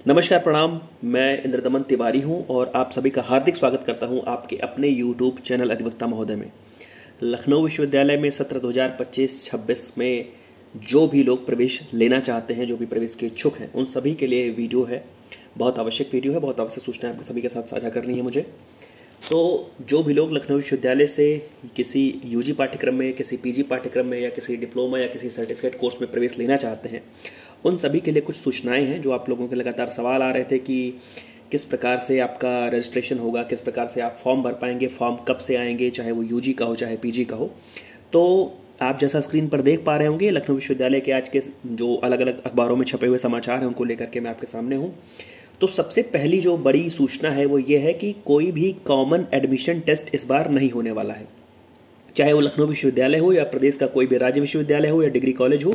नमस्कार प्रणाम। मैं इंद्रदमन तिवारी हूं और आप सभी का हार्दिक स्वागत करता हूं आपके अपने यूट्यूब चैनल अधिवक्ता महोदय में। लखनऊ विश्वविद्यालय में सत्र 2025-26 में जो भी लोग प्रवेश लेना चाहते हैं, जो भी प्रवेश के इच्छुक हैं, उन सभी के लिए वीडियो है। बहुत आवश्यक वीडियो है, बहुत आवश्यक सूचनाएं आपके सभी के साथ साझा करनी है मुझे। तो जो भी लोग लखनऊ विश्वविद्यालय से किसी यूजी पाठ्यक्रम में, किसी पीजी पाठ्यक्रम में या किसी डिप्लोमा या किसी सर्टिफिकेट कोर्स में प्रवेश लेना चाहते हैं, उन सभी के लिए कुछ सूचनाएं हैं। जो आप लोगों के लगातार सवाल आ रहे थे कि किस प्रकार से आपका रजिस्ट्रेशन होगा, किस प्रकार से आप फॉर्म भर पाएंगे, फॉर्म कब से आएंगे, चाहे वो यूजी का हो चाहे पीजी का हो। तो आप जैसा स्क्रीन पर देख पा रहे होंगे, लखनऊ विश्वविद्यालय के आज के जो अलग अलग अखबारों में छपे हुए समाचार हैं उनको लेकर के मैं आपके सामने हूँ। तो सबसे पहली जो बड़ी सूचना है वो ये है कि कोई भी कॉमन एडमिशन टेस्ट इस बार नहीं होने वाला है। चाहे वो लखनऊ विश्वविद्यालय हो या प्रदेश का कोई भी राज्य विश्वविद्यालय हो या डिग्री कॉलेज हो,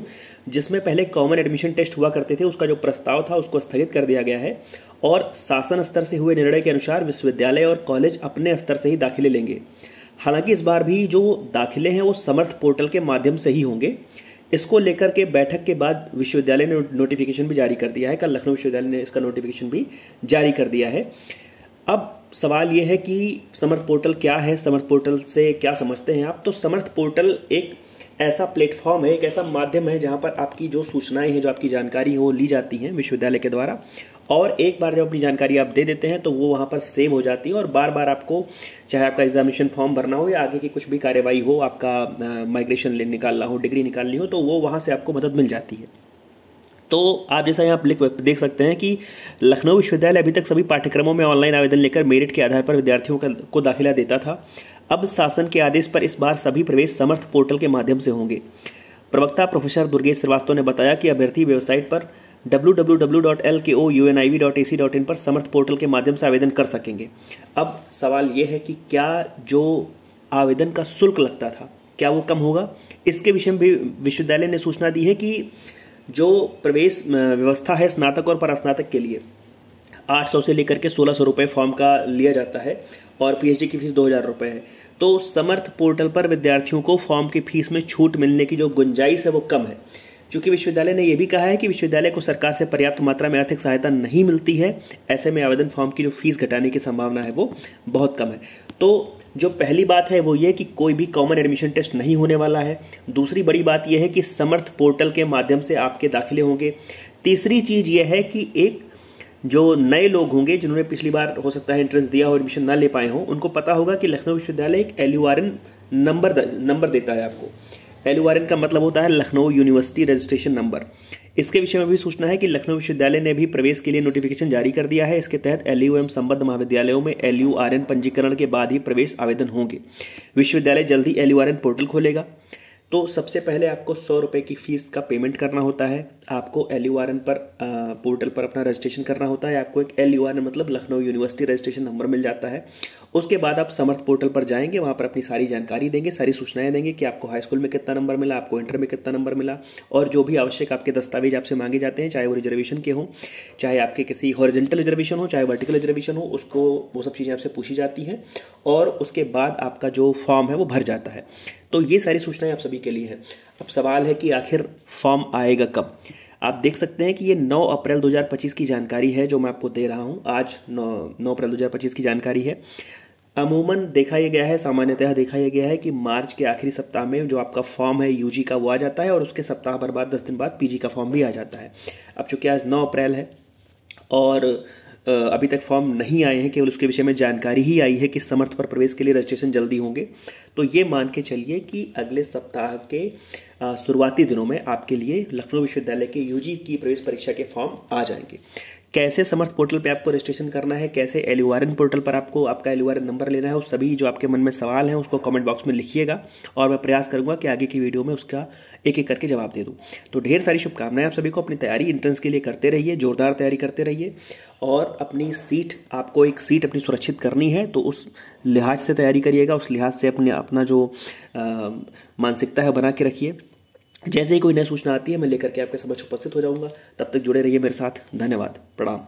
जिसमें पहले कॉमन एडमिशन टेस्ट हुआ करते थे, उसका जो प्रस्ताव था उसको स्थगित कर दिया गया है और शासन स्तर से हुए निर्णय के अनुसार विश्वविद्यालय और कॉलेज अपने स्तर से ही दाखिले लेंगे। हालांकि इस बार भी जो दाखिले हैं वो समर्थ पोर्टल के माध्यम से ही होंगे। इसको लेकर के बैठक के बाद विश्वविद्यालय ने नोटिफिकेशन भी जारी कर दिया है। कल लखनऊ विश्वविद्यालय ने इसका नोटिफिकेशन भी जारी कर दिया है। अब सवाल ये है कि समर्थ पोर्टल क्या है, समर्थ पोर्टल से क्या समझते हैं आप। तो समर्थ पोर्टल एक ऐसा प्लेटफॉर्म है, एक ऐसा माध्यम है जहां पर आपकी जो सूचनाएं हैं, जो आपकी जानकारी है वो ली जाती हैं विश्वविद्यालय के द्वारा, और एक बार जब अपनी जानकारी आप दे देते हैं तो वो वहां पर सेव हो जाती है और बार बार आपको, चाहे आपका एग्जामिनेशन फॉर्म भरना हो या आगे की कुछ भी कार्यवाही हो, आपका माइग्रेशन निकालना हो, डिग्री निकालनी हो, तो वो वहां से आपको मदद मिल जाती है। तो आप जैसा यहाँ देख सकते हैं कि लखनऊ विश्वविद्यालय अभी तक सभी पाठ्यक्रमों में ऑनलाइन आवेदन लेकर मेरिट के आधार पर विद्यार्थियों को दाखिला देता था। अब शासन के आदेश पर इस बार सभी प्रवेश समर्थ पोर्टल के माध्यम से होंगे। प्रवक्ता प्रोफेसर दुर्गेश श्रीवास्तव ने बताया कि अभ्यर्थी वेबसाइट पर www.lkouniv.ac.in पर समर्थ पोर्टल के माध्यम से आवेदन कर सकेंगे। अब सवाल यह है कि क्या जो आवेदन का शुल्क लगता था, क्या वो कम होगा? इसके विषय में भी विश्वविद्यालय ने सूचना दी है कि जो प्रवेश व्यवस्था है स्नातक और परास्नातक के लिए 800 से लेकर के 1600 रुपये फॉर्म का लिया जाता है और पीएचडी की फीस 2000 रुपये है। तो समर्थ पोर्टल पर विद्यार्थियों को फॉर्म की फीस में छूट मिलने की जो गुंजाइश है वो कम है। चूंकि विश्वविद्यालय ने यह भी कहा है कि विश्वविद्यालय को सरकार से पर्याप्त मात्रा में आर्थिक सहायता नहीं मिलती है, ऐसे में आवेदन फॉर्म की जो फीस घटाने की संभावना है वो बहुत कम है। तो जो पहली बात है वो ये कि कोई भी कॉमन एडमिशन टेस्ट नहीं होने वाला है। दूसरी बड़ी बात यह है कि समर्थ पोर्टल के माध्यम से आपके दाखिले होंगे। तीसरी चीज ये है कि एक जो नए लोग होंगे जिन्होंने पिछली बार हो सकता है एंट्रेंस दिया हो, एडमिशन ना ले पाए हों, उनको पता होगा कि लखनऊ विश्वविद्यालय एक LURN नंबर देता है आपको। LURN का मतलब होता है लखनऊ यूनिवर्सिटी रजिस्ट्रेशन नंबर। इसके विषय में भी सूचना है कि लखनऊ विश्वविद्यालय ने भी प्रवेश के लिए नोटिफिकेशन जारी कर दिया है। इसके तहत LU एवं संबद्ध महाविद्यालयों में LURN पंजीकरण के बाद ही प्रवेश आवेदन होंगे। विश्वविद्यालय जल्दी LURN पोर्टल खोलेगा। तो सबसे पहले आपको 100 रुपये की फीस का पेमेंट करना होता है। आपको LURN पर पोर्टल पर अपना रजिस्ट्रेशन करना होता है। आपको एक LURN मतलब लखनऊ यूनिवर्सिटी रजिस्ट्रेशन नंबर मिल जाता है। उसके बाद आप समर्थ पोर्टल पर जाएंगे, वहाँ पर अपनी सारी जानकारी देंगे, सारी सूचनाएं देंगे कि आपको हाई स्कूल में कितना नंबर मिला, आपको इंटर में कितना नंबर मिला, और जो भी आवश्यक आपके दस्तावेज आपसे मांगे जाते हैं, चाहे वो रिजर्वेशन के हों, चाहे आपके किसी हॉरिजॉन्टल रिजर्वेशन हो, चाहे वर्टिकल रिजर्वेशन हो, उसको वो सब चीज़ें आपसे पूछी जाती हैं और उसके बाद आपका जो फॉर्म है वो भर जाता है। तो ये सारी सूचनाएं आप सभी के लिए हैं। अब सवाल है कि आखिर फॉर्म आएगा कब? आप देख सकते हैं कि ये 9 अप्रैल 2025 की जानकारी है जो मैं आपको दे रहा हूं। आज 9 अप्रैल 2025 की जानकारी है। अमूमन देखा यह गया है, सामान्यतः देखा यह गया है कि मार्च के आखिरी सप्ताह में जो आपका फॉर्म है यूजी का वो आ जाता है और उसके सप्ताह भर बाद 10 दिन बाद पीजी का फॉर्म भी आ जाता है। अब चूंकि आज 9 अप्रैल है और अभी तक फॉर्म नहीं आए हैं, केवल उसके विषय में जानकारी ही आई है कि समर्थ पर प्रवेश के लिए रजिस्ट्रेशन जल्दी होंगे, तो ये मान के चलिए कि अगले सप्ताह के शुरुआती दिनों में आपके लिए लखनऊ विश्वविद्यालय के यूजी की प्रवेश परीक्षा के फॉर्म आ जाएंगे। कैसे समर्थ पोर्टल पे आपको रजिस्ट्रेशन करना है, कैसे LURN पोर्टल पर आपको आपका LURN नंबर लेना है, उस सभी जो आपके मन में सवाल हैं उसको कमेंट बॉक्स में लिखिएगा और मैं प्रयास करूंगा कि आगे की वीडियो में उसका एक एक करके जवाब दे दूं। तो ढेर सारी शुभकामनाएं आप सभी को। अपनी तैयारी एंट्रेंस के लिए करते रहिए, जोरदार तैयारी करते रहिए और अपनी सीट, आपको एक सीट अपनी सुरक्षित करनी है तो उस लिहाज से तैयारी करिएगा, उस लिहाज से अपना जो मानसिकता है बना के रखिए। जैसे ही कोई नई सूचना आती है मैं लेकर के आपके समक्ष उपस्थित हो जाऊंगा। तब तक जुड़े रहिए मेरे साथ। धन्यवाद। प्रणाम।